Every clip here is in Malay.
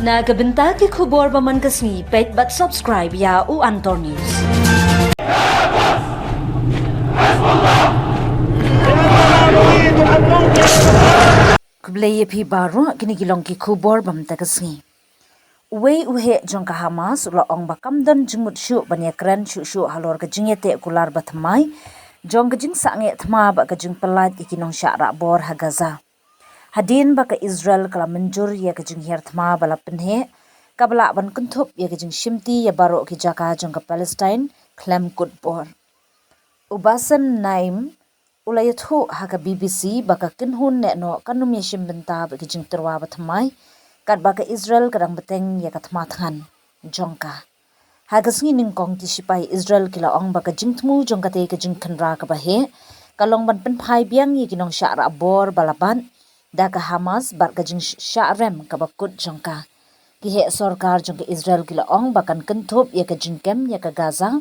Na kabenta ki khubor baman kasni pet but subscribe ya u Antornews. Kubleye pi baroh kini gilong ki khubor bam takasni. Uwei jong Hamas ula ong bakam dan jingmut shuh ban ïakren shuh halor ka jingïateh kular ba thymmai jong ka jingsangeh thma ba ka jingpyllait ki nongshah rahbor ha Gaza. Hadien ba ka Israel kala mynjur ya ka jinghiar thma bala pynheh kabla ban kynthup ya ka jingshimti ya baroh ki jaka jong ka Palestine khlem bor. Ubasan naim ulayathu ha ka BBC ba ka kinhun ne no kanum ya shimbenta ba ka jingterwa ba thymmai kat ba ka Israel kadang beteng ya ka thma thangan jongka. Hagasngi ningkong ti sipai Israel kila ong ba ka jingtmu jong ka te ka jingkhanra ka ba he kalong ban pynheh biang ya ki nongshah rahbor balaban da ka Hamas bar ka jingsangeh ka bakut jongka. Kihe sorkar jong ka Israel kila ong bakan kynthup ya ka jingkem ya ka Gaza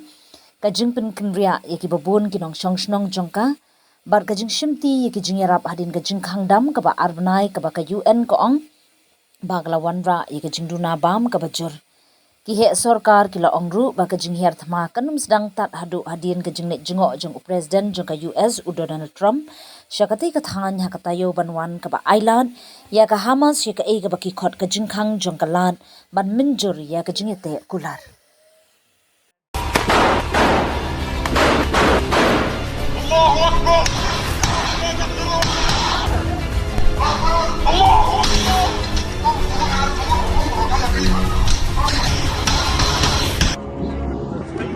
ka jingpyllait ya ki babun ki nong shnong jongka bar ka jingshimti ya ki jinghiar hadien ka jingkangdam ka ba arbnai ka ba ka UN ko ong baglawan ra ya ka jingduna bam ka bajur. Kihe sorkar kila ong ru ba ka jinghiar thma kanum sedang tat hadu hadien ka jingnet jingo jong presiden jong ka US Donald Trump syakati ka than ha ka tayo banwan ka ba island ya ka Hamas ya ka ka ba ki khot ka jingkhang jong ka lan ban mynjur ya ka jingìateh kular. Allahu Akbar.